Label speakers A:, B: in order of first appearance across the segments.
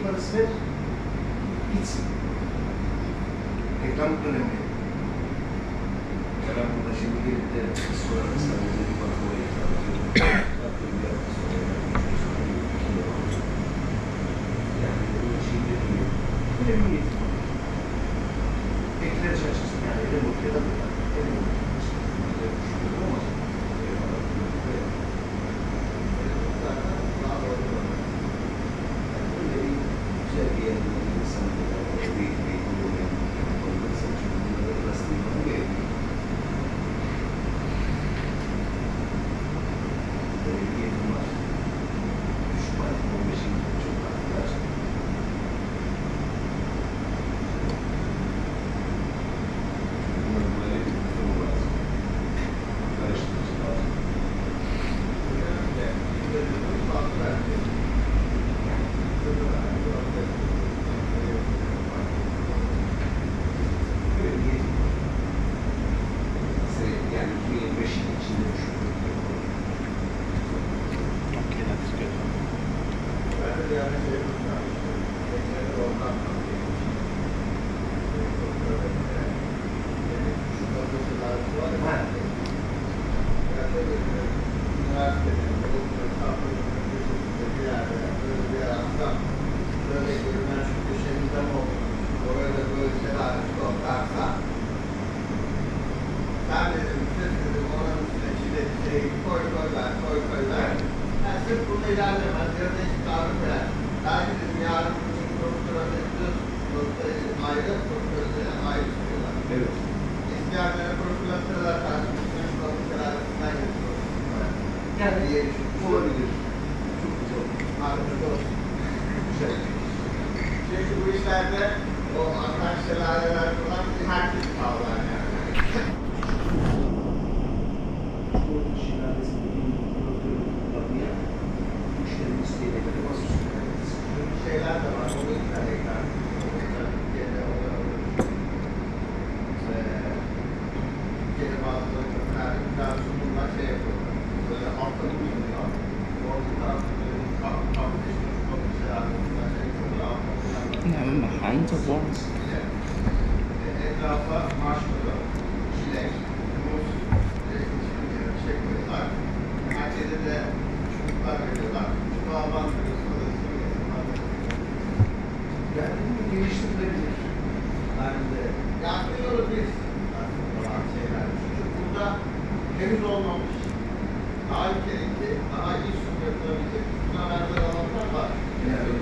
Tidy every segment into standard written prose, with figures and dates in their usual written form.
A: parası ver, gitsin. Reklam önemli. Ya ben burada şimdi gelip de sonra mesela bir bakıma yatırıyorum. Yani bunun şeyinde değil. Böyle bir niyetim var. Ekler çalışsın yani öyle mutlu ya da böyle. Öyle mutlu. Olmaz. Güzel bir yer. İnsanın bir Çünkü bu işlerde o arkadaşlarla falan herkes bağlar yani. Bu işlerde müşterinin isteğine göre nasıl şeyler de var. Onu ekler. Türkiye'de bazı köprüler sunumlar şey yapıyorlar. Böyle haftalık bulunuyor. Orada
B: Never mind the walls.
A: Etrafa marshmallow, çilek, muz, şey koyuyorlar. Herkese de çubuklar veriyorlar. Çubuğa bandırıyorsunuz. Yani bu geliştirilebilir. Yapmıyoruz biz. Olan şeyler. Çünkü burada henüz olmamış. Daha nitelikli, daha iyi sunum yapılabilecek buna benzer alanlar var. Yani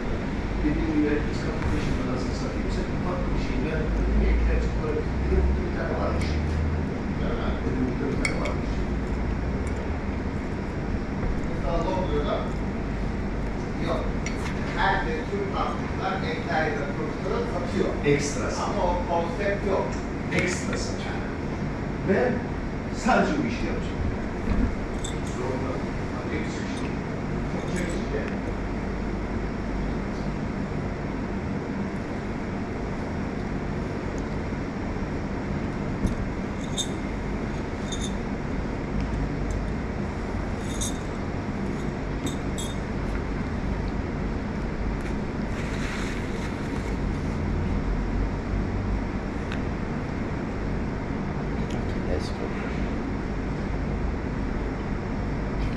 A: dediğim gibi biz kapı peşinde nasıl satayım, sen farklı bir şey ben dedim ya ekler çıkıyor, dedim burada bir tane varmış. Dedim burada bir tane varmış. Mesela ne oluyor da? Yok. Herkes tüm tatlıklar eklerle kurtları satıyor. Ekstrası. Ama o konsept yok. Ekstra satıyor. Ve sadece bu işi yapacak. Zorunda. Ekstra şey. Çok çeşitli yani.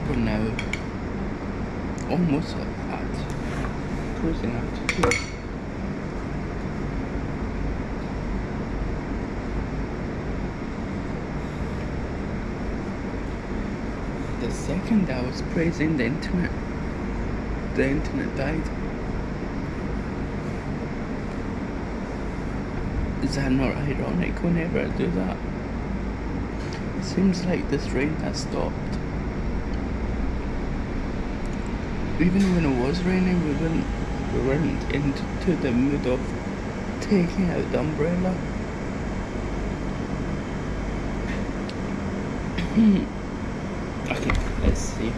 B: We're now almost at cruising altitude. The second I was praising the internet died. Is that not ironic whenever I do that? It seems like this rain has stopped. Even when it was raining, we weren't into the mood of taking out the umbrella. Okay, let's see.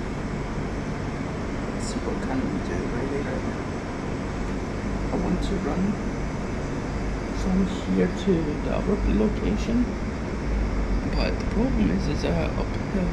B: Let's see what can we do really right now. I want to run from here to the other location, but the problem is uphill.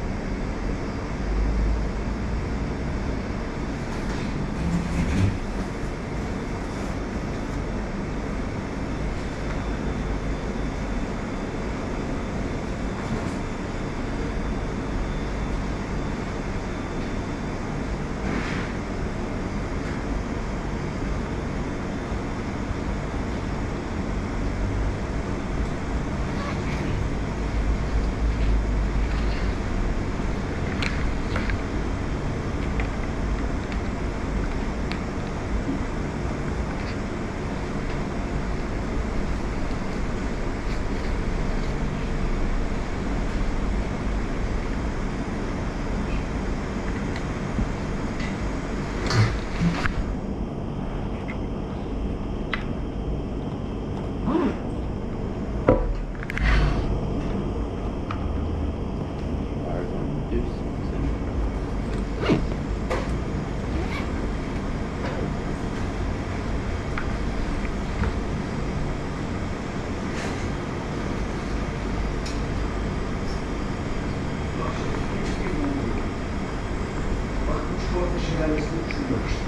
C: şelalesini düşünüyor işte.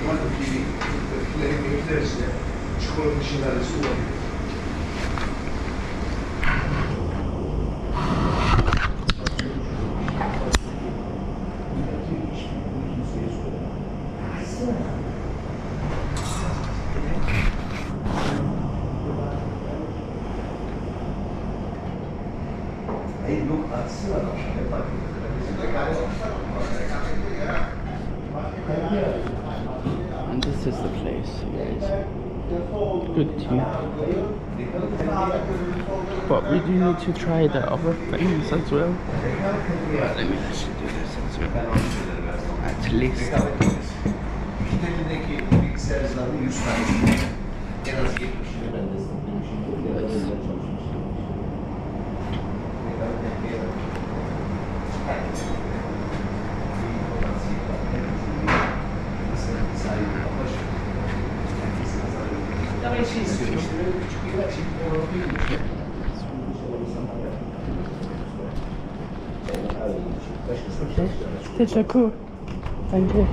C: Oradaki Türklerin eklerse çikolata şelalesi olabilir.
A: Yok aksi var ama ne fark
B: And this is the place, guys. Good tea. But we do need to try the other things as well. Let me actually do this as well. At least.
A: Elindeki bilgisayarcılarda 100 tane en az 70'ini ben desteklemişim.
B: Teşekkür. Thank you.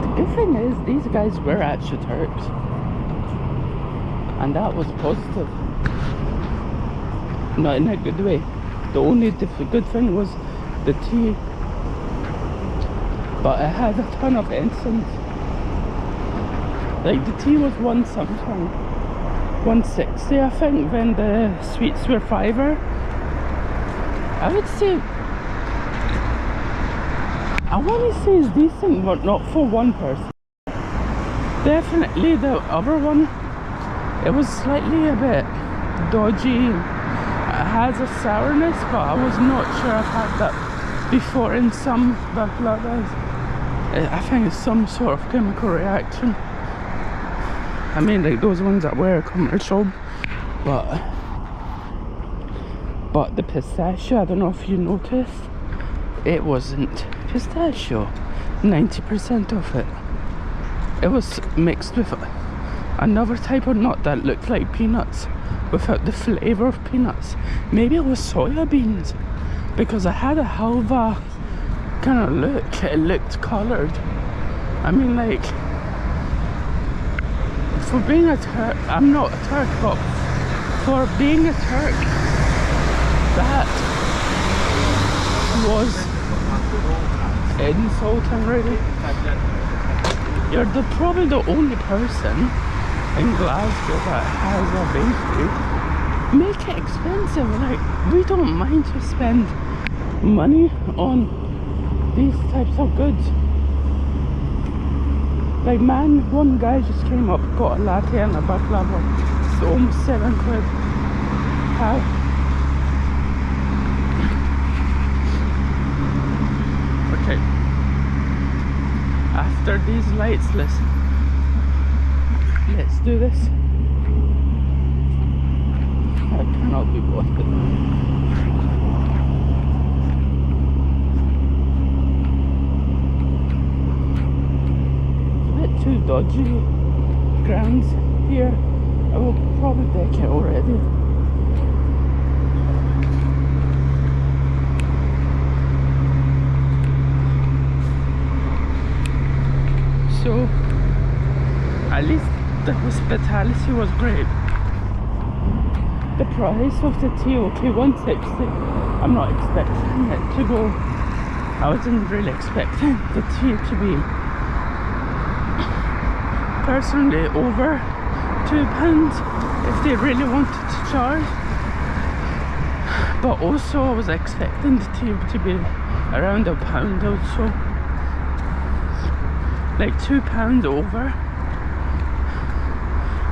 B: The good thing is, these guys were actually Turks. And that was positive. Not in a good way. The only good thing was the tea. But it had a ton of incense. Like the tea was one something, 160 I think, when the sweets were $5. I would say, I want to say it's decent, but not for one person. Definitely the other one, it was slightly a bit dodgy. It has a sourness, but I was not sure I've had that before in some baklavas. I think it's some sort of chemical reaction. I mean, like those ones that were commercial, but the pistachio, I don't know if you noticed, it wasn't pistachio. 90% of it. It was mixed with another type of nut that looked like peanuts without the flavor of peanuts. Maybe it was soya beans, because I had a halva kind of look. It looked colored. I mean, like, for being a Turk, I'm not a Turk, but for being a Turk, that was insulting, really. You're probably the only person in Glasgow that has a bakery. Make it expensive. Like, we don't mind to spend money on these types of goods. Like, man, one guy just came up, got a latte and a baklava. It's almost £7. How? Okay. After these lights, let's do this. I cannot be bothered. Too dodgy grounds here. I will probably deck it already. So at least the hospitality was great. The price of the tea, okay, 160. I'm not expecting it to go. I wasn't really expecting the tea to be personally over £2 if they really wanted to charge, but also I was expecting the tea to be around £1 also, like £2 over.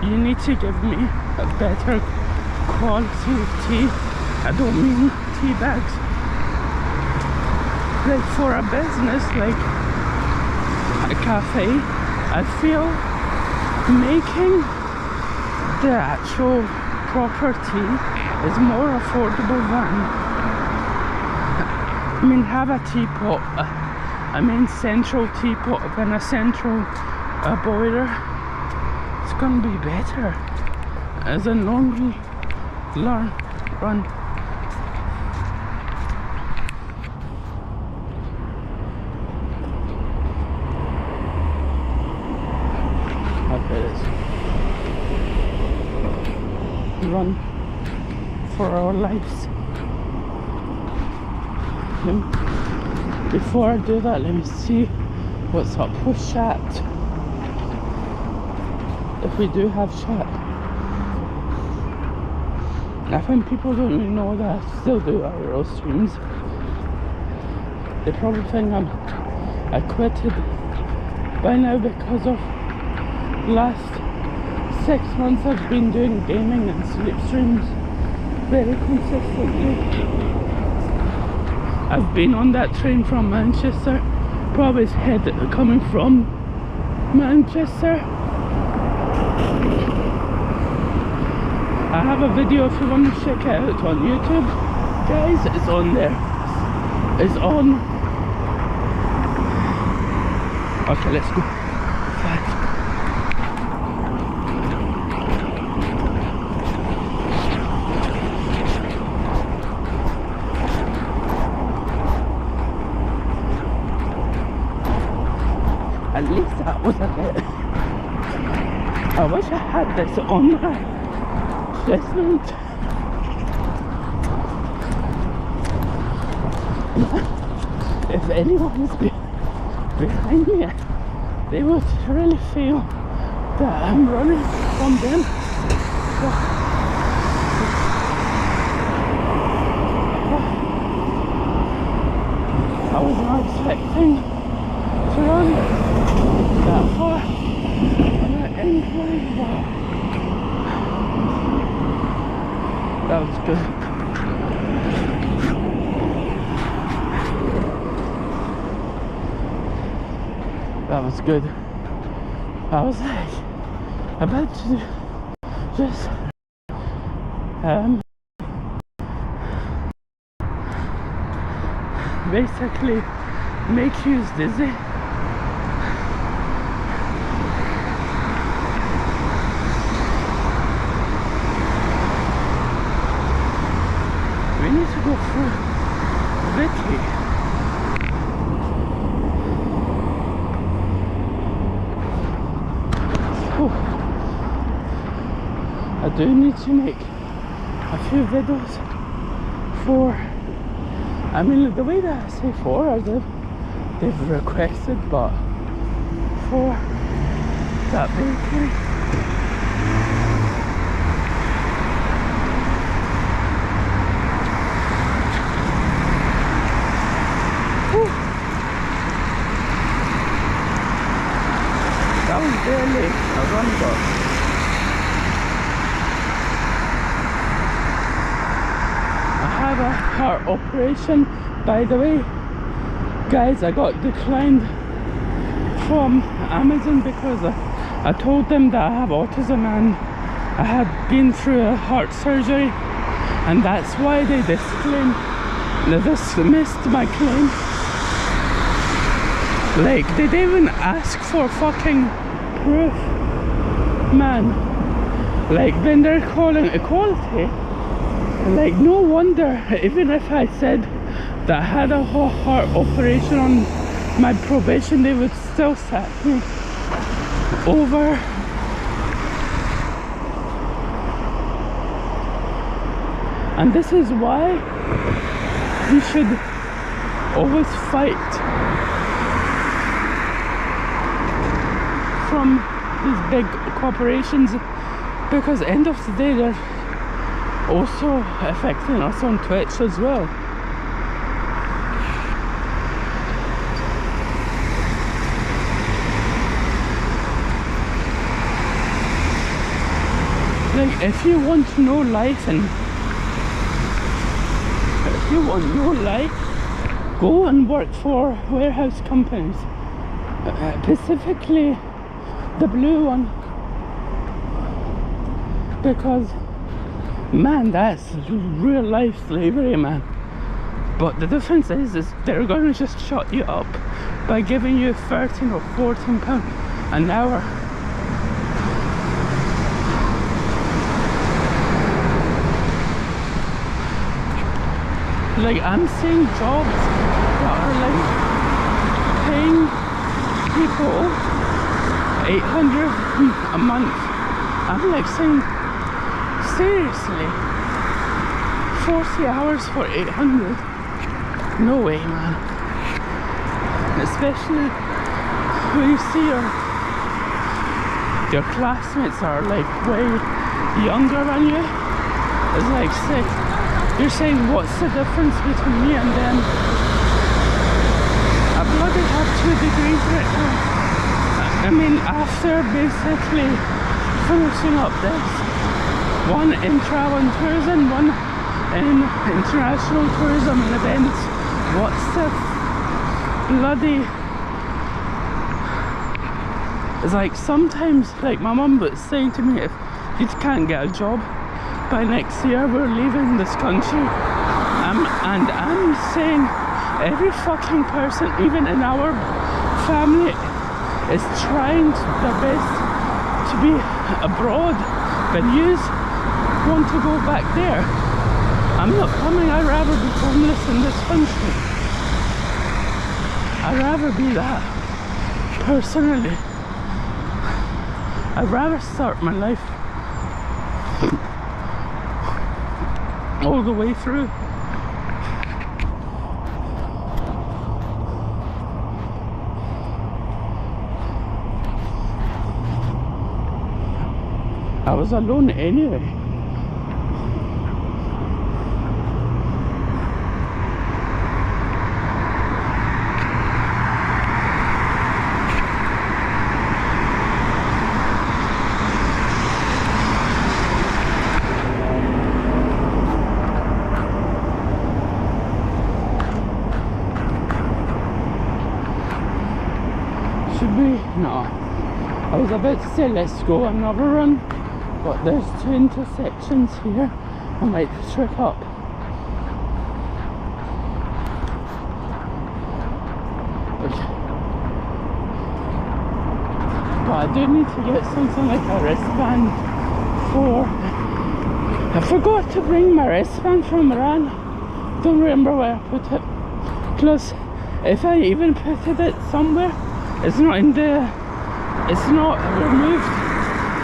B: You need to give me a better quality of tea. I don't mean tea bags. Like, for a business like a cafe, I feel making the actual proper tea is more affordable than, I mean, have a teapot, I mean central teapot than a central boiler. It's gonna be better. As a normal Learn, run. Okay, let's run for our lives. Before I do that, let me see what's up with chat. If we do have chat. I think people don't really know that I still do IRL streams. They probably think I quitted by now because of last 6 months I've been doing gaming and sleep streams very consistently. I've been on that train from Manchester, probably coming from Manchester. I have a video if you want to check it out on YouTube, guys. It's on there. It's on. Okay, let's go. 5. At least that was a bit. I wish I had this on my placement. If anyone is behind me, they would really feel that I'm running from them. I was not expecting to run that far. Wow. That was good. That was good. I was like about to just basically make you dizzy. We need to go through Vicky. Oh. I do need to make a few videos for, I mean the way that I say for as if they've requested, but for that bakery. That was barely a run, but I have a heart operation, by the way, guys. I got declined from Amazon because I told them that I have autism and I had been through a heart surgery, and that's why they dismissed my claim. Like, they didn't even ask for fucking proof, man. Like, then they're calling equality. Like, no wonder, even if I said that I had a whole heart operation on my probation, they would still sack me over. And this is why you should always fight from these big corporations, because end of the day they're also affecting us on Twitch as well. Like, if you want to know life and if you want your life, go and work for warehouse companies, specifically the blue one, because man, that's real life slavery, man. But the difference is they're gonna just shut you up by giving you 13 or 14 pounds an hour. Like, I'm seeing jobs that are like paying people 800 a month. I'm like saying, seriously, 40 hours for 800? No way, man. Especially when you see your classmates are like way younger than you. It's like, say, you're saying, what's the difference between me and them? I bloody have 2 degrees right now. I mean, after basically finishing up this, one in travel and tourism, one in international tourism and events. What's the bloody... It's like, sometimes, like my mum was saying to me, if you can't get a job by next year, we're leaving this country. And I'm saying, every fucking person, even in our family, is trying their best to be abroad, but you want to go back there. I'm not coming. I'd rather be homeless in this country. I'd rather be that, personally. I'd rather start my life all the way through. I was alone anyway. Should we? No. I was about to say let's go another run, but there's 2 intersections here. I might trip up. Okay. But I do need to get something like a wristband for... I forgot to bring my wristband from Iran. Don't remember where I put it. Plus, if I even put it somewhere, it's not in the... It's not removed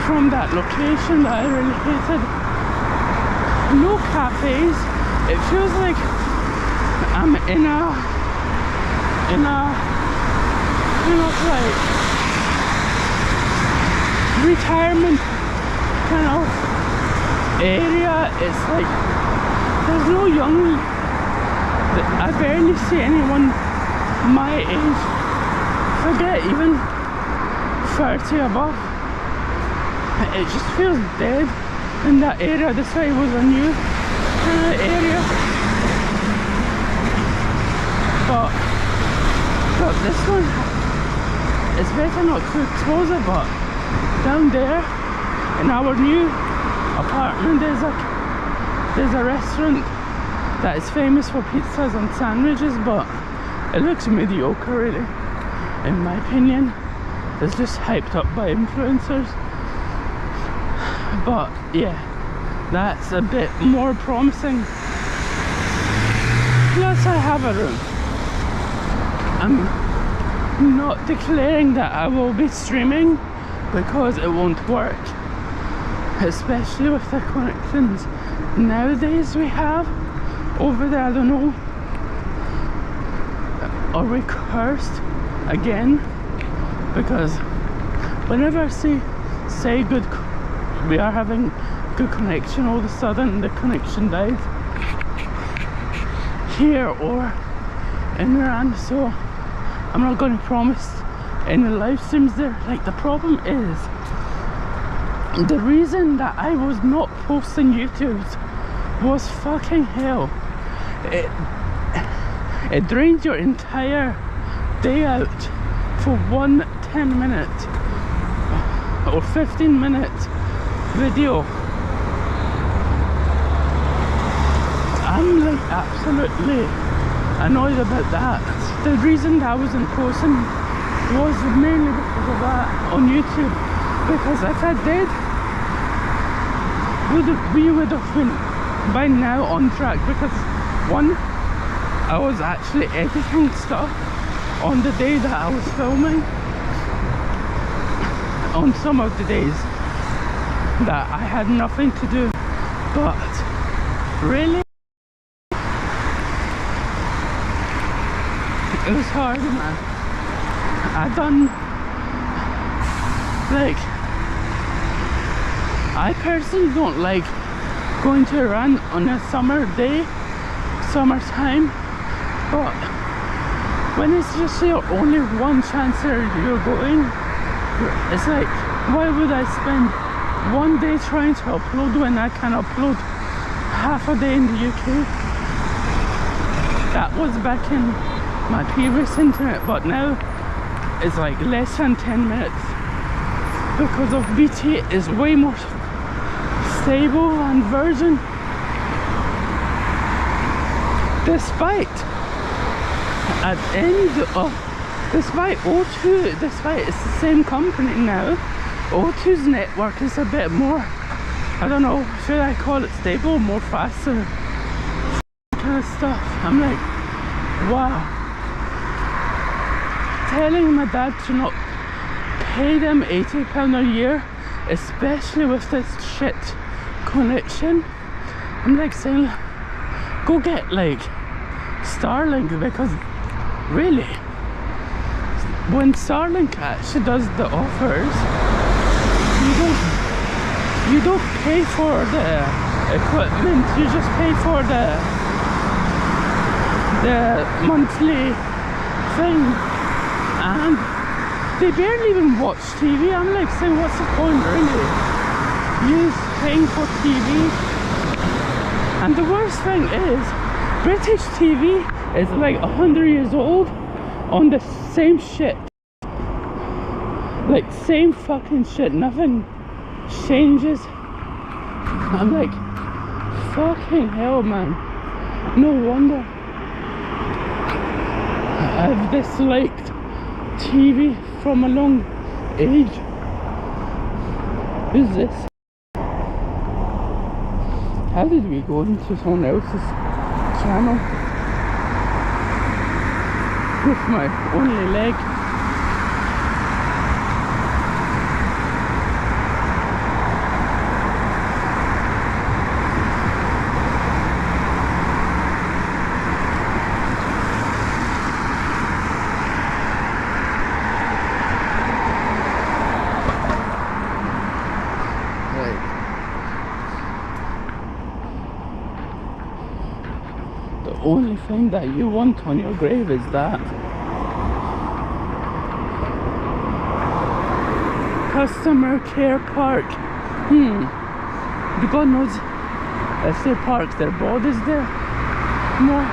B: from that location that I really hated. No cafes. It feels like I'm in a kind of like retirement kind of area. It's like there's no young... I barely see anyone my age. Forget even 30 above. It just feels dead in that area. This way was a new kind of area, but this one, it's better not to expose it. But down there in our new apartment, there's a restaurant that is famous for pizzas and sandwiches, but it looks mediocre really, in my opinion. It's just hyped up by influencers. But yeah, that's a bit more promising. Plus I have a room. I'm not declaring that I will be streaming because it won't work, especially with the connections nowadays we have over there. I don't know, are we cursed again? Because whenever I say good, we are having good connection, all of a sudden the connection died here or in Iran. So I'm not going to promise any live streams there. Like, the problem is, the reason that I was not posting YouTubes was fucking hell. It drains your entire day out for one 10-minute or 15-minute video. I'm like absolutely annoyed about that. The reason that I wasn't posting was mainly because of that on YouTube. Because if I did, we would have been by now on track. Because one, I was actually editing stuff on the day that I was filming. On some of the days that I had nothing to do, but really it was hard, man. I personally don't like going to run on a summertime, but when it's just your only one chance that you're going, it's like, why would I spend one day trying to upload when I can upload half a day in the UK? That was back in my previous internet, but now it's like less than 10 minutes because of BT is way more stable and Virgin, despite O2, despite it's the same company now, O2's network is a bit more, I don't know, should I call it stable, more faster kind of stuff. I'm like, wow. Telling my dad to not pay them £80 a year, especially with this shit connection. I'm like saying, go get like Starlink, because really, when Starlink actually does the offers, you don't pay for the equipment, you just pay for the monthly thing, and they barely even watch TV. I'm like saying, what's the point really? You paying for TV, and the worst thing is British TV is like 100 years old on the same shit, like same fucking shit, nothing changes. I'm like, fucking hell, man, no wonder I've disliked TV from a long age. Who's this? How did we go into someone else's channel with my only leg? The only thing that you want on your grave is that. Customer care park. God knows if they park their bodies there more.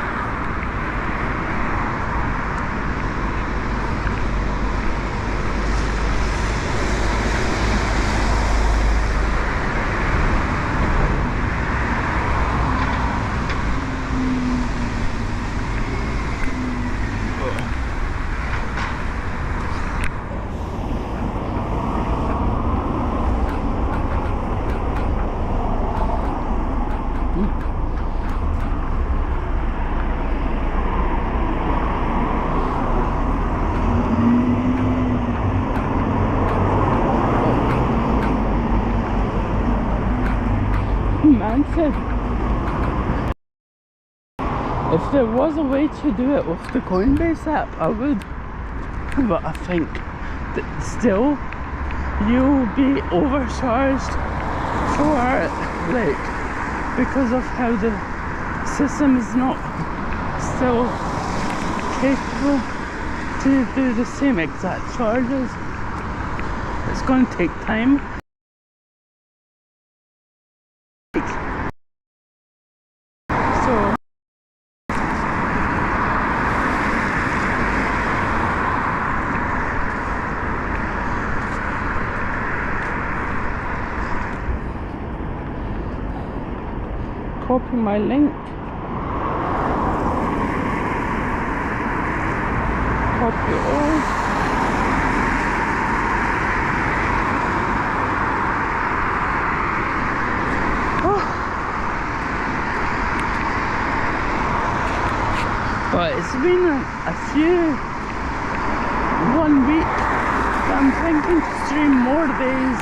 B: Man said if there was a way to do it with the Coinbase app, I would, but I think that still you'll be overcharged for it, like, because of how the system is not still capable to do the same exact charges. It's going to take time. So copy my link, copy all. But it's been a few, 1 week, so I'm thinking to stream more days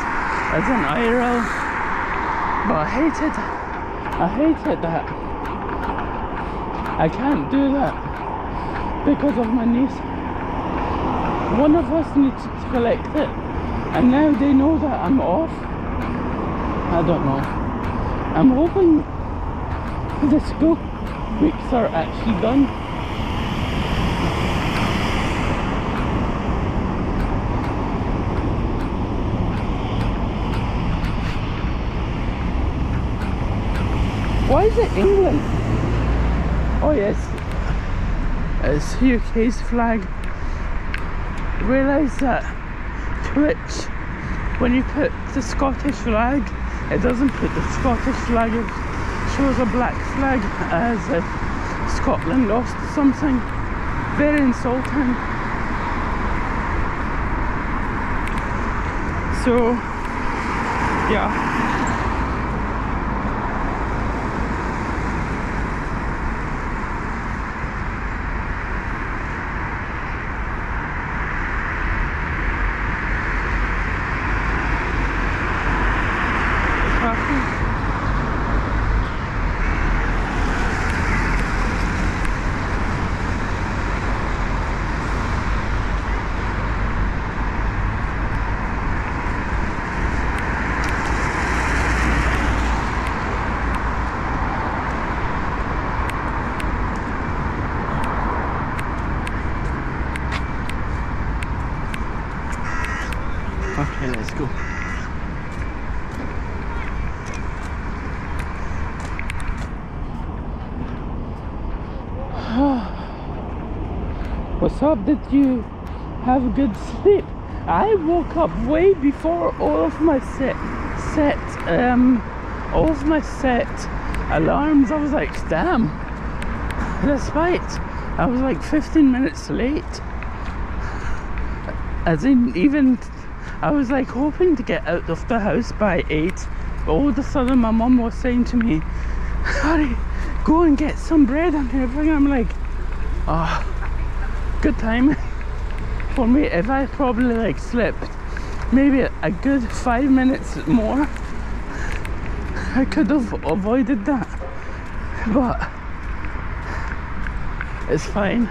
B: as an IRL. But I hate it that I can't do that because of my niece. One of us needs to collect it, and now they know that I'm off. I don't know. I'm hoping the school weeks are actually done. Why is it England? Oh yes, it's UK's flag. Realise that Twitch, when you put the Scottish flag, it doesn't put the Scottish flag, it shows a black flag as if Scotland lost something. Very insulting. So, yeah. Okay, let's go. What's up? Did you have a good sleep? I woke up way before all of my set alarms. I was like, damn. Despite I was like 15 minutes late. As in, even I was like hoping to get out of the house by 8, but all of a sudden my mum was saying to me, hurry, go and get some bread and everything. I'm like, oh, good time for me. If I probably like slept maybe a good 5 minutes more, I could have avoided that, but it's fine.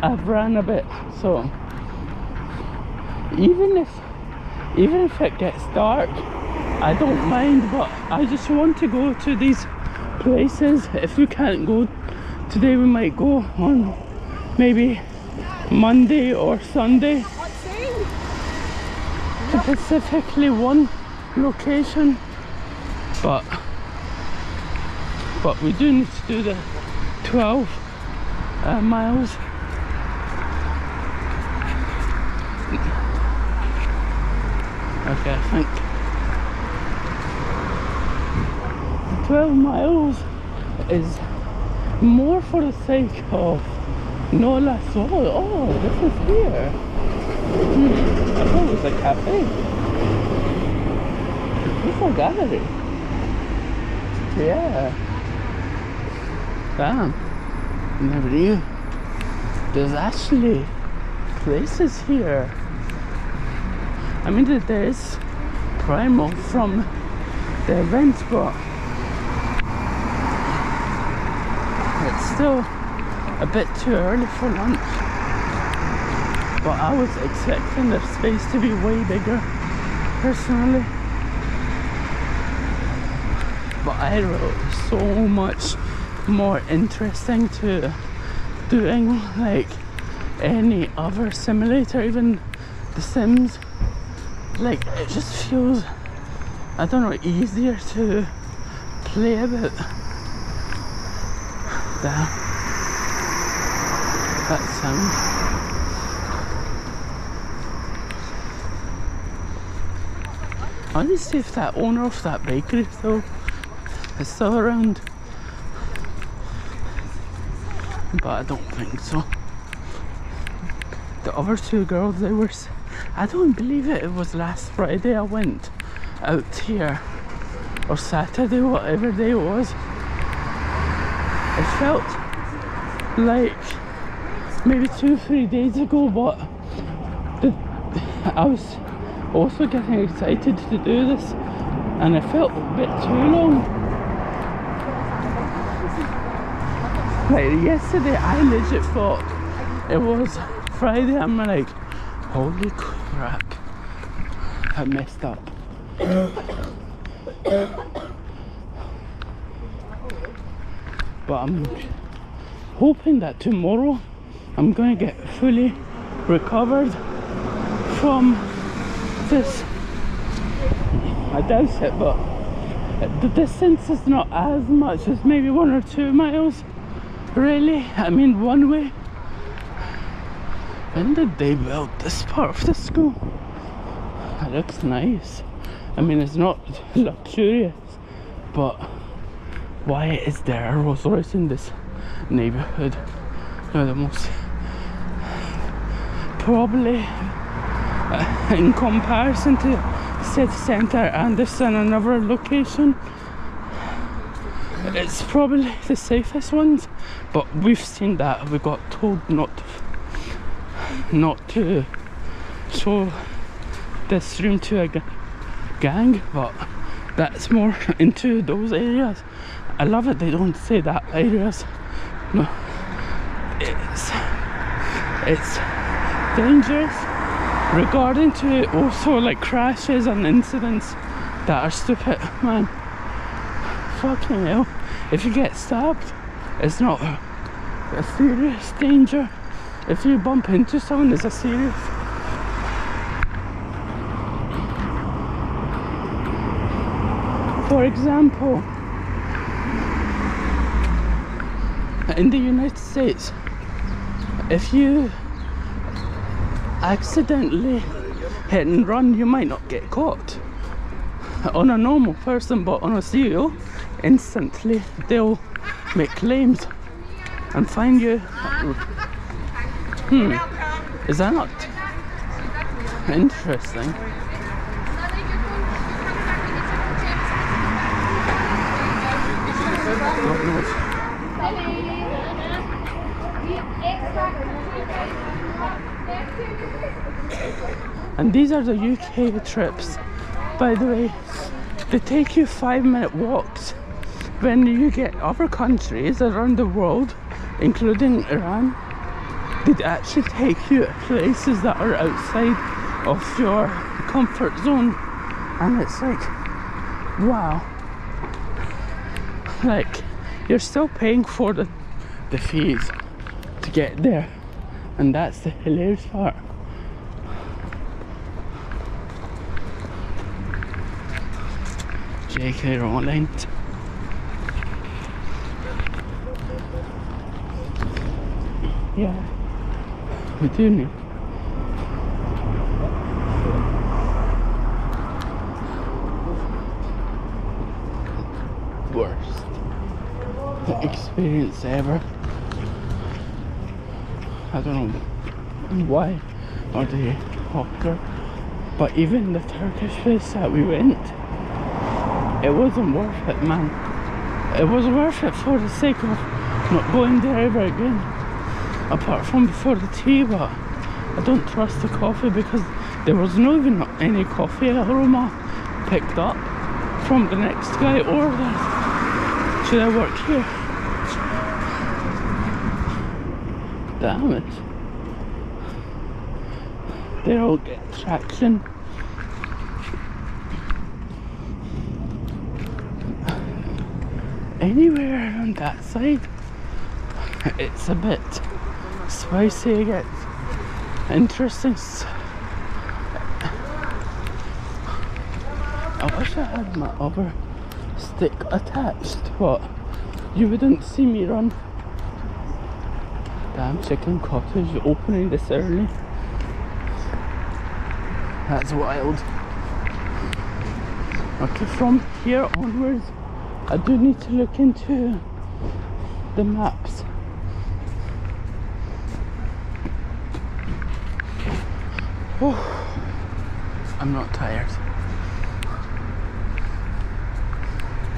B: I've ran a bit, so even if it gets dark, I don't mind, but I just want to go to these places. If we can't go today, we might go on maybe Monday or Sunday to specifically one location, but we do need to do the 12 miles. Okay, I think 12 miles is more for the sake of no less. Oh, this is here. I thought it was a cafe. It's a gallery. Yeah. Damn. Never knew. There's actually places here. I mean, there's Primal from the event, but it's still a bit too early for lunch. But I was expecting the space to be way bigger, personally. But Aero is so much more interesting to doing like any other simulator, even The Sims. Like, it just feels, I don't know, easier to play about. That sound. I want to see if that owner of that bakery is still around, but I don't think so. The other two girls, they were, I don't believe it, it was last Friday I went out here, or Saturday, whatever day it was. It felt like maybe 2-3 days ago, but I was also getting excited to do this and it felt a bit too long. Like yesterday I legit thought it was Friday. I'm like, holy crap, I messed up. But I'm hoping that tomorrow I'm gonna get fully recovered from this. I doubt it, but the distance is not as much as maybe 1 or 2 miles, really. I mean, one way. When did they build this part of the school? It looks nice. I mean, it's not luxurious, but why is there a Rolls Royce in this neighborhood? They're the most, probably in comparison to city centre Anderson, another location, it's probably the safest ones, but we've seen that. We got told not to show this room to a gang, but that's more into those areas. I love it they don't say that areas. No, it's dangerous regarding to also like crashes and incidents that are stupid, man. Fucking hell, if you get stabbed, it's not a serious danger. If you bump into someone, it's a serious. For example, in the United States, if you accidentally hit and run, you might not get caught on a normal person, but on a serial, instantly they'll make claims and fine you. Is that not interesting? God knows. And these are the UK trips, by the way. They take you 5-minute walks. When you get other countries around the world, including Iran, they actually take you to places that are outside of your comfort zone. And it's like, wow. Like, you're still paying for the fees to get there. And that's the hilarious part. JK Rowling. Yeah, we do need. Worst experience ever. I don't know why are they popular, but even the Turkish place that we went, it wasn't worth it, man. It was worth it for the sake of not going there ever again. Apart from before the tea, but I don't trust the coffee because there was not even any coffee aroma picked up from the next guy ordered. Should I work here? Damn it. They all get traction. Anywhere on that side, it's a bit spicy. It gets interesting. I wish I had my other stick attached, but you wouldn't see me run. Damn, Chicken Cottage opening this early. That's wild. Okay, from here onwards, I do need to look into the maps. Oh, I'm not tired.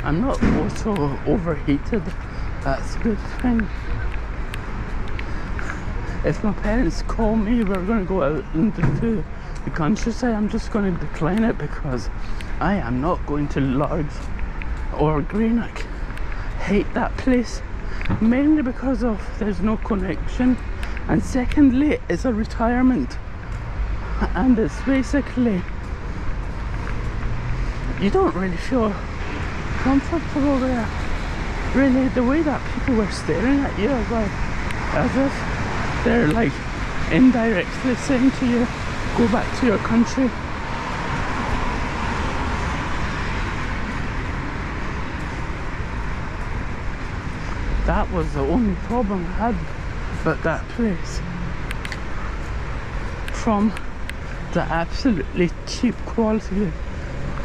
B: I'm not also overheated. That's a good thing. if my parents call me, we're going to go out into the countryside, I'm just going to decline it because I am not going to Largs or Greenock. Hate that place, mainly because of there's no connection, and secondly it's a retirement, and it's basically you don't really feel comfortable there. Really, the way that people were staring at you as if they're like indirectly saying to you, go back to your country. That was the only problem I had about that place. From the absolutely cheap quality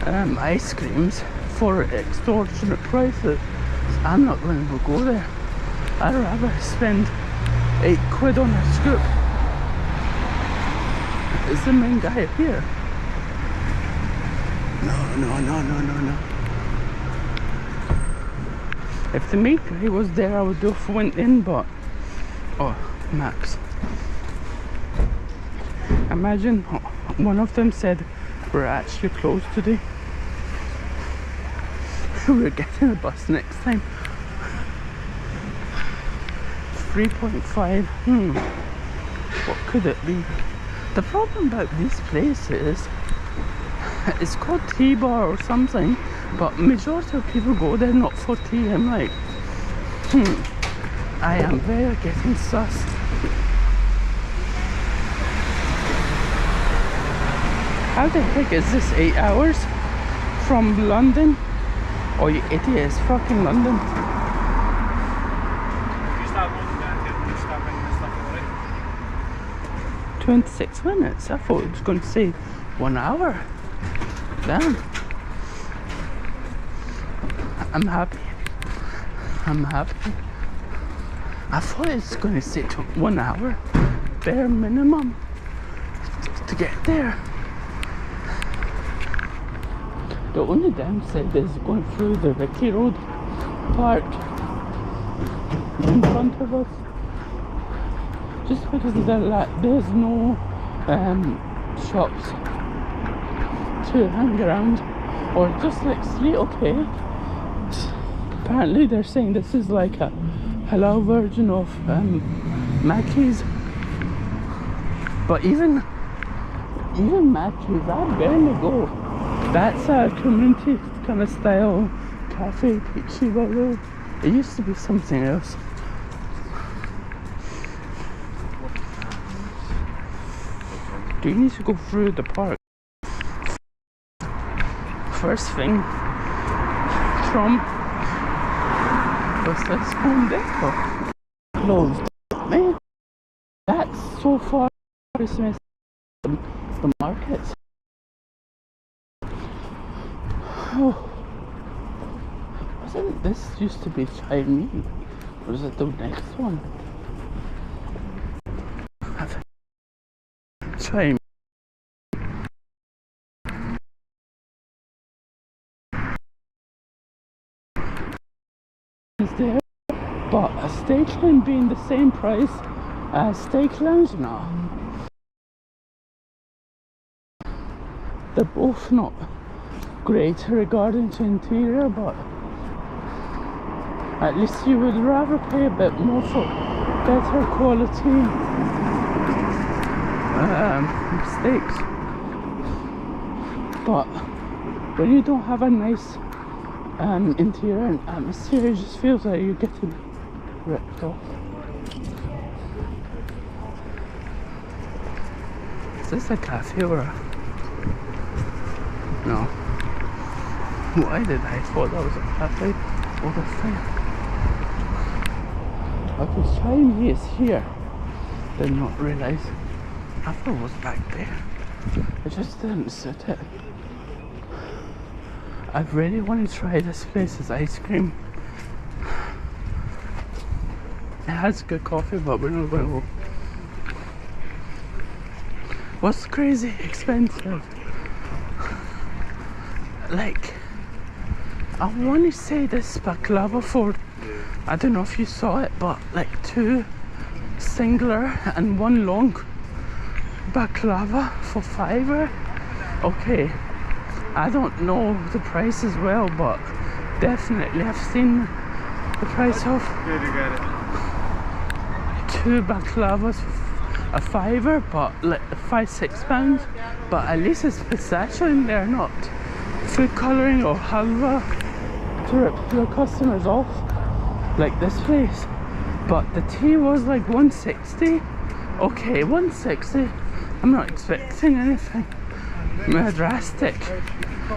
B: ice creams for extortionate prices, I'm not going to go there. I'd rather spend £8 on a scoop. Is the main guy here? No. If the main guy was there, I would have went in, but oh, Max. Imagine one of them said we're actually closed today. We're getting a bus next time. 3.5. What could it be? The problem about this place is it's called tea bar or something, but majority of people go there not for tea. I'm like, I am very getting sus. How the heck is this 8 hours from London? Oh, you idiot, it's fucking London. 26 minutes? I thought it was going to say 1 hour. Damn. I'm happy. I thought it was going to say 1 hour. Bare minimum to get there. The only downside is going through the Vicky Road part in front of us. Just because there's no shops to hang around or just like sleep. Okay, apparently they're saying this is like a halal version of Mackey's, but even Mackey's, I barely go. That's a community kind of style cafe, Peachy Road. It used to be something else. Do you need to go through the park? First thing from what's this? Home Depot closed. Man, that's so far. Christmas, the markets. Oh, wasn't this used to be Chinese? Or is it the next one? Chinese. Is there, but a steak line being the same price as Steak Lounge now. They're both not great regarding to interior, but at least you would rather pay a bit more for better quality steaks. But when you don't have a nice interior and atmosphere, it just feels like you're getting ripped off. Is this a cafe or a... No. Why did I thought that was a cafe all the time? Okay, Chinese here. Did not realise. I thought it was back there. I just didn't sit it. I really want to try this place's ice cream. It has good coffee, but we're not going to go. What's crazy expensive? Like, I want to say this baklava for, I don't know if you saw it, but like 2 singular and one long baklava for £5. Okay, I don't know the price as well, but definitely I've seen the price of 2 baklavas a £5, but like £5–6. But at least it's pistachio in there, not food colouring or halwa to rip your customers off like this place. But the tea was like 160. Okay, 160. I'm not expecting anything drastic.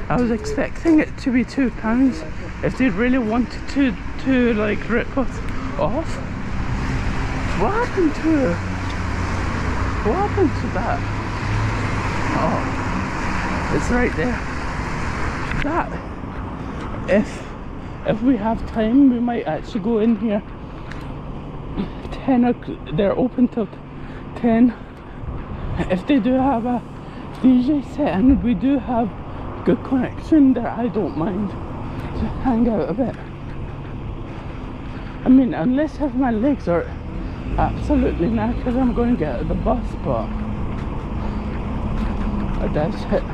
B: I was expecting it to be £2 if they really wanted to like rip us off. What happened to that? Oh, it's right there. That, if we have time, we might actually go in here. 10 o'clock, they're open till 10. If they do have a DJ set and we do have good connection there, I don't mind to hang out a bit. I mean, unless if my legs are absolutely knackered, I'm going to get out of the bus, but I doubt it.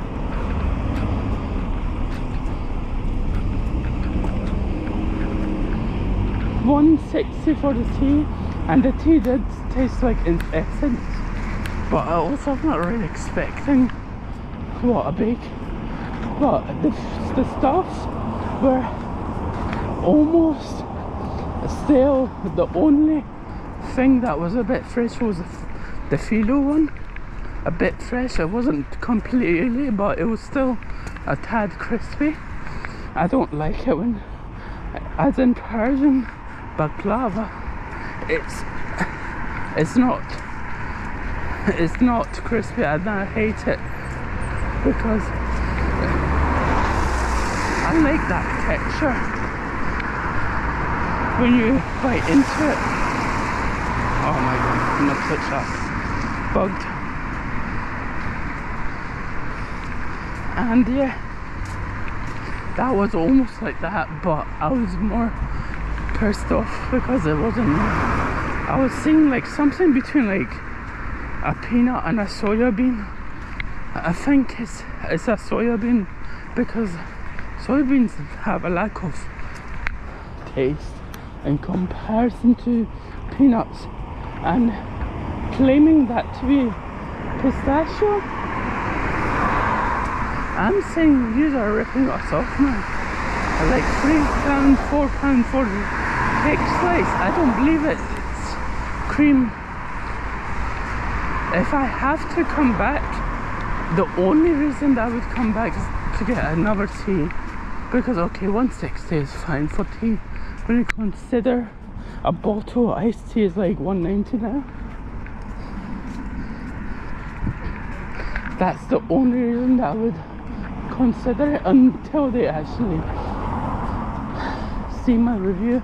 B: $1.60 for the tea, and the tea did taste like in essence, but I also am not really expecting what a big. But the stuffs were almost still. The only thing that was a bit fresh was the phyllo one. A bit fresh. It wasn't completely, but it was still a tad crispy. I don't like it when, as in Persian baklava, it's not crispy, and I hate it because I like that texture when you bite into it. Oh my god, I'm not touch that. Bugged. And yeah, that was almost like that, but I was more pissed off because it wasn't. I was seeing like something between like a peanut and a soya bean. I think it's a soya bean because soybeans have a lack of taste in comparison to peanuts, and claiming that to be pistachio, I'm saying you are ripping us off, man. Like £3, £4 for the cake slice. I don't believe it. It's cream. If I have to come back, the only reason that I would come back is to get another tea, because okay, 160 is fine for tea. When you consider a bottle of iced tea is like 190 now. That's the only reason that I would consider it until they actually see my review.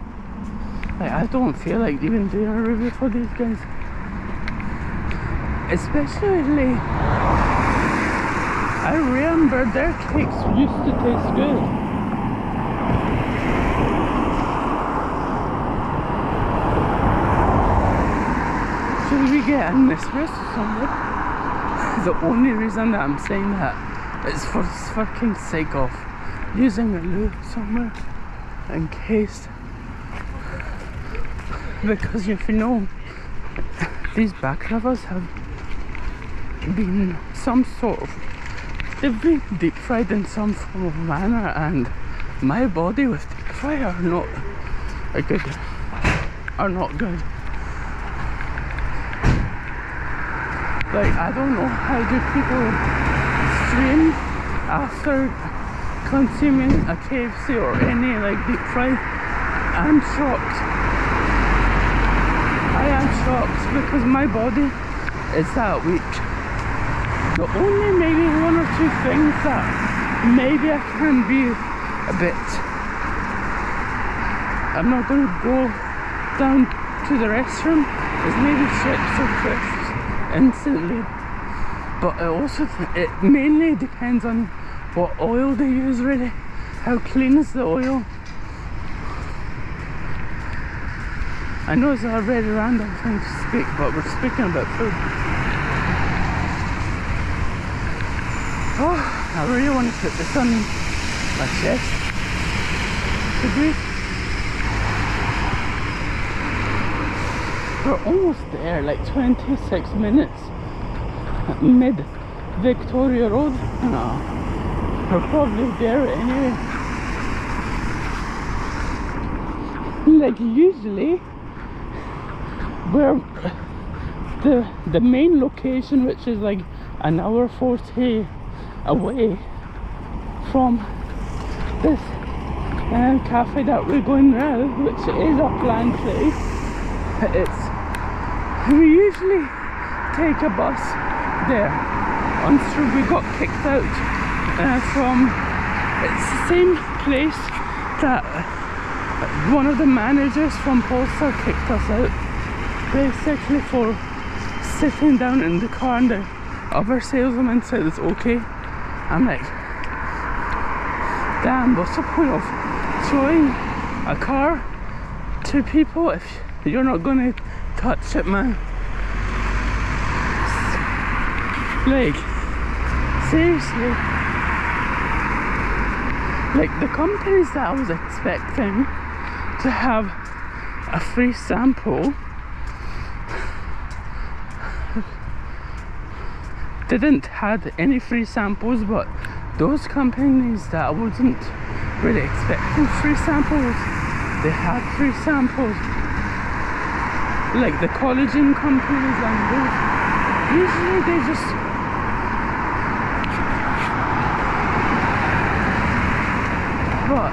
B: Like, I don't feel like even doing a review for these guys, especially I remember their cakes used to taste good. Should we get an espresso somewhere? The only reason that I'm saying that is for the fucking sake of using a loo somewhere in case, because if you know, these baklavas have been some sort of, they've been deep fried in some form of manner, and my body with deep fry are not good. Like, I don't know how do people stream after consuming a KFC or any like deep fry. I'm shocked. I am shocked because my body is that weak. The only maybe one or two things that maybe I can be a bit, I'm not going to go down to the restroom, is maybe chips or crisps instantly. But it mainly depends on what oil they use, really. How clean is the oil? I know it's a very random thing to speak, but we're speaking about food. Oh, I really want to put this on my chest. Should we? We're almost there, like 26 minutes. Mid Victoria Road. No, we're probably there anyway. Like usually, we're the main location, which is like an hour 40 away from this cafe that we're going now, which is a planned place. We usually take a bus there. Until we got kicked out from, it's the same place that one of the managers from Polestar kicked us out, basically for sitting down in the car, and the other salesman said it's okay. I'm like, damn, what's the point of throwing a car to people if you're not gonna touch it, man? Like, seriously, like the companies that I was expecting to have a free sample didn't have any free samples, but those companies that I wasn't really expecting free samples, they had free samples. Like the collagen companies and those, usually they just but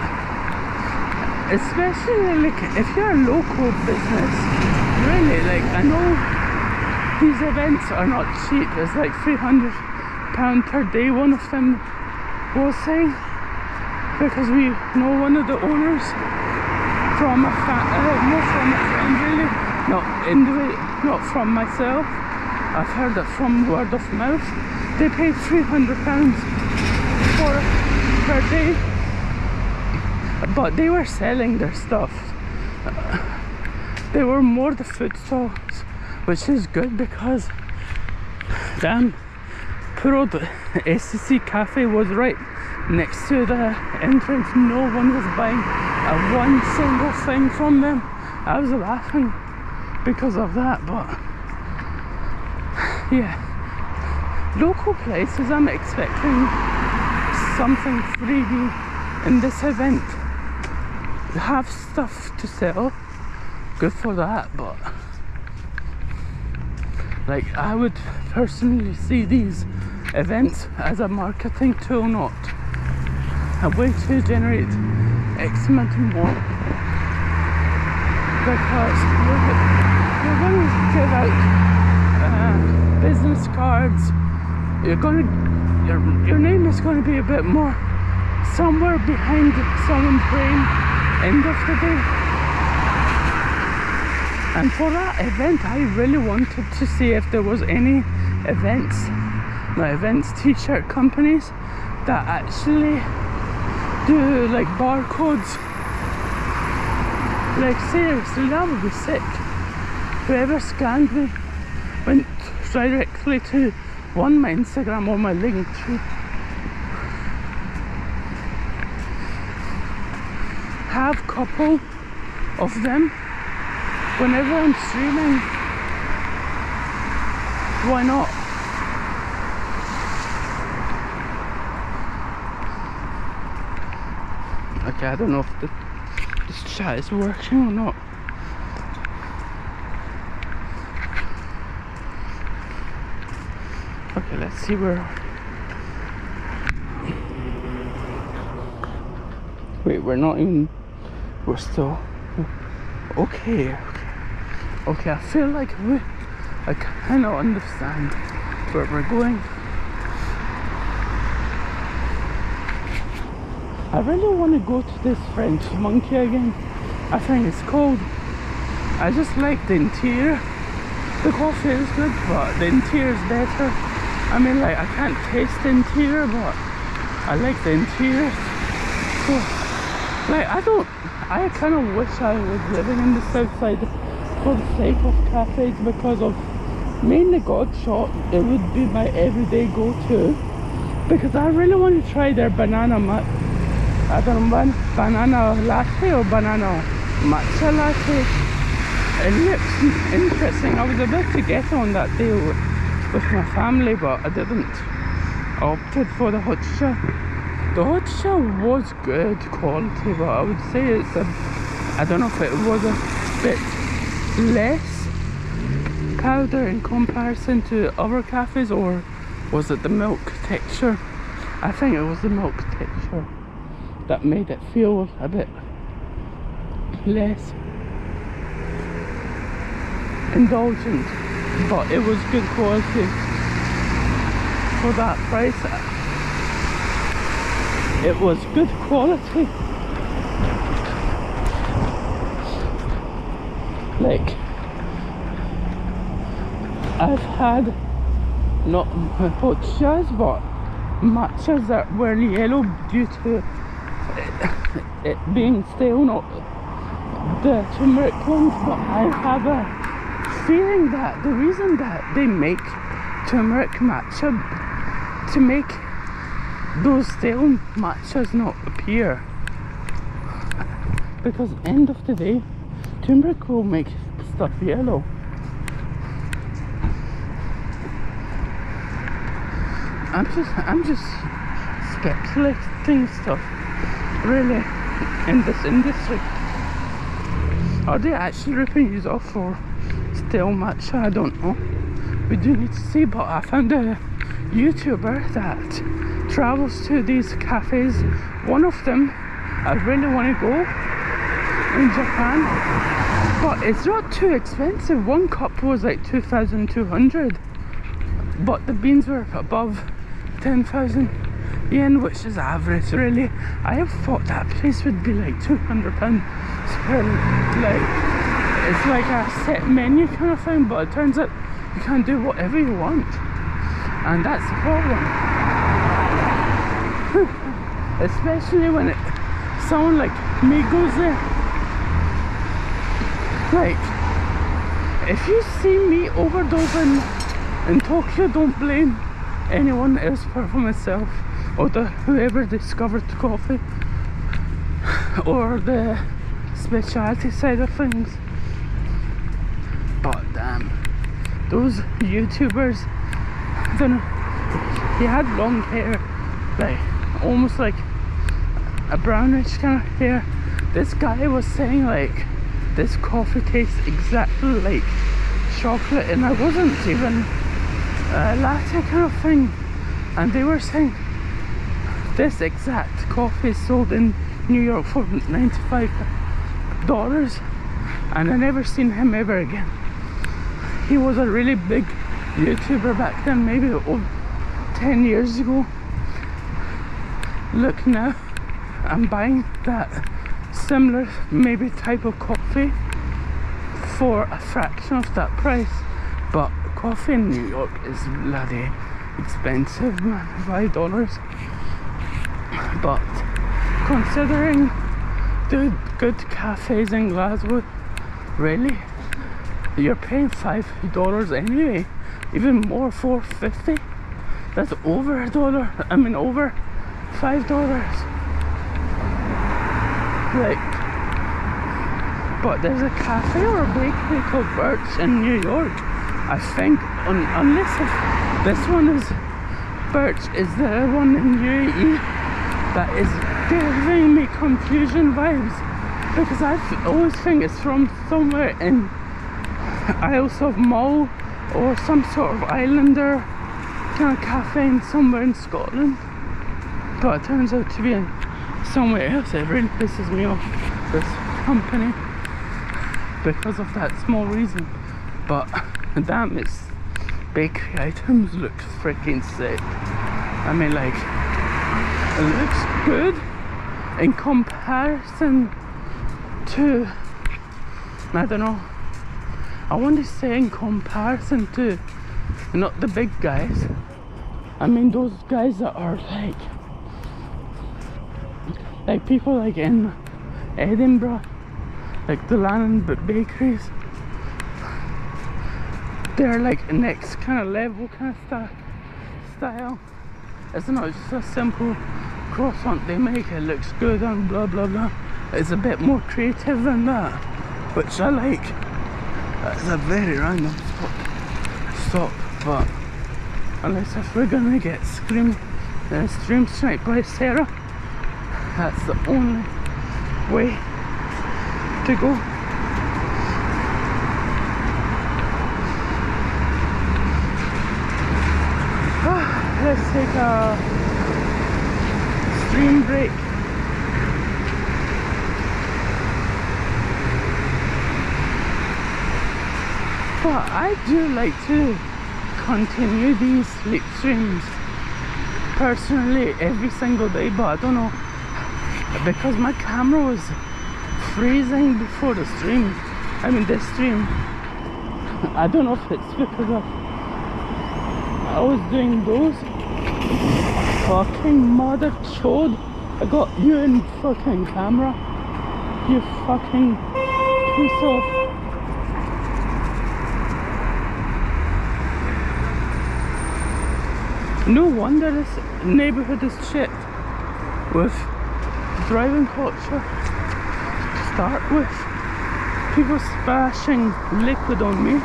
B: especially like if you're a local business, really, like I know these events are not cheap. It's like £300 per day, one of them was saying, because we know one of the owners from a not from a friend really, not from myself. I've heard it from word of mouth. They paid £300 per day, but they were selling their stuff. They were more the food stalls, which is good because damn, poor old SCC cafe was right next to the entrance. No one was buying one single thing from them. I was laughing because of that, but yeah, local places, I'm expecting something freebie in this event. Have stuff to sell, good for that, but like I would personally see these events as a marketing tool, not a way to generate X amount more, because you're going to give out business cards. Your name is going to be a bit more somewhere behind someone's brain end of the day. And for that event, I really wanted to see if there was any t-shirt companies that actually do like barcodes. Like seriously, that would be sick. Whoever scanned me went directly to my Instagram or my link tree. Have a couple of them whenever I'm streaming. Why not? Okay, I don't know if this chat is working or not. Okay, let's see where. Wait, we're not even. We're still. Okay. I feel like I kind of understand where we're going. I really want to go to this French Monkey again. I think it's cold. I just like the interior. The coffee is good, but the interior is better. I mean, like, I can't taste the interior, but I like the interior. So, like, I kind of wish I was living in the south side for the sake of cafes, because of mainly God Shot. It would be my everyday go-to, because I really want to try their banana banana latte or banana matcha latte. It looks interesting. I was about to get on that deal with my family, but I didn't. I opted for the hot chocolate. The hot chocolate was good quality, but I would say it's I don't know if it was a bit less powder in comparison to other cafes, or was it the milk texture? I think it was the milk texture that made it feel a bit less indulgent, but it was good quality for that price. It was good quality. Like, I've had not hotchas but matchas that were yellow due to it being stale, not the turmeric ones, but I have a feeling that the reason that they make turmeric matcha to make those stale matchas not appear, because end of the day turmeric will make stuff yellow. I'm just speculating stuff really in this industry. Are they actually ripping you off for stale matcha? I don't know. We do need to see, but I found a YouTuber that travels to these cafes. One of them I really want to go in Japan, but it's not too expensive. One cup was like 2,200, but the beans were above 10,000 yen, which is average really. I have thought that place would be like £200 per, like, it's like a set menu kind of thing, but it turns out you can do whatever you want, and that's the problem. Especially when someone like me goes there. Like, if you see me overdosing in Tokyo, don't blame anyone else apart from myself, or whoever discovered coffee, or the specialty side of things. But damn, those YouTubers, I don't know, he had long hair, like almost like a brownish kind of hair. This guy was saying like this coffee tastes exactly like chocolate, and I wasn't even a latte kind of thing, and they were saying this exact coffee is sold in New York for $95, and I never seen him ever again. He was a really big YouTuber back then, maybe 10 years ago. Look now, I'm buying that similar maybe type of coffee for a fraction of that price, but coffee in New York is bloody expensive, man. $5. But considering the good cafes in Glasgow, really, you're paying $5 anyway, even more, $4.50. That's over $1. I mean over $5. Like, but there's a cafe or a bakery called Birch in New York, I think, unless if this one is Birch is the one in UAE, that is giving me confusion vibes, because I always think it's from somewhere in Isles of Mull or some sort of islander kind of cafe in somewhere in Scotland, but it turns out to be in somewhere else. It really pisses me off, this company, because of that small reason. But damn, its bakery items look freaking sick. I mean, like, it looks good in comparison to, I don't know, I want to say in comparison to not the big guys. I mean those guys that are like people like in Edinburgh, like the Lannan bakeries. they're like next kind of level kind of style. It's not just a simple croissant they make, it looks good and blah blah blah. It's a bit more creative than that, which I like. It's a very random stop, but unless if we're gonna get stream sniped by Sarah, that's the only way to go. Let's take a stream break. But I do like to continue these sleep streams personally every single day, but I don't know, because my camera was freezing before the stream. I mean this stream. I don't know if it's because of I was doing those. Fucking mother chode. I got you in fucking camera. You fucking piece of. No wonder this neighborhood is shit with driving culture to start with. People splashing liquid on me,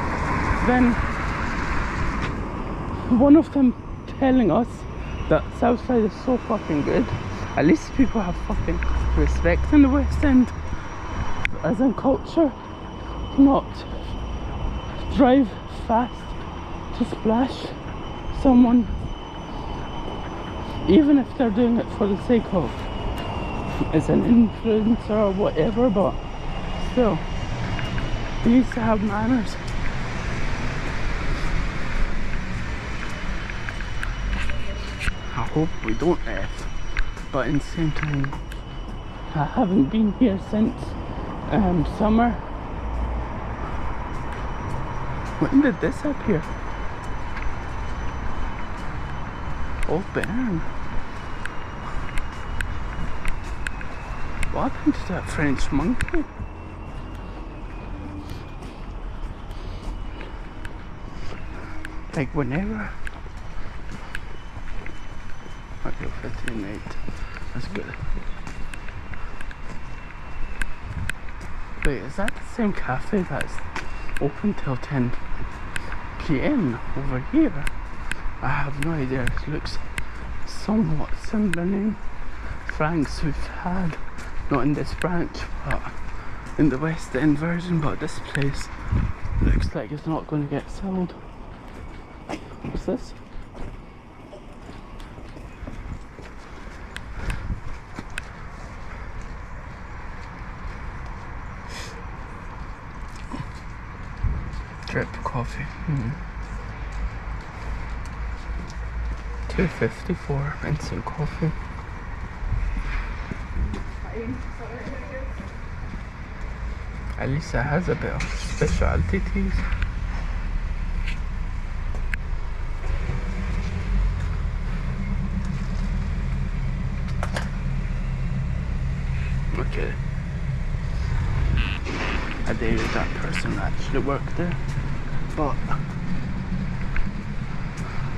B: then one of them telling us that Southside is so fucking good. At least people have fucking respect in the West End, as in culture, not drive fast to splash someone, even if they're doing it for the sake of as an influencer or whatever, but still, you need to have manners. I hope we don't F, but in the same time, I haven't been here since summer. When did this appear? Oh, Bern. What happened to that French monkey? Like whenever. Okay, 15.8. That's good. Wait, is that the same cafe that's open till 10 PM over here? I have no idea. It looks somewhat similar name. Frank's we've had, not in this branch, but in the West End version. But this place looks like it's not going to get sold. What's this? Drip coffee. $2.54 instant coffee. At least it has a bit of specialty teas. Okay. I dated that person that actually worked there, but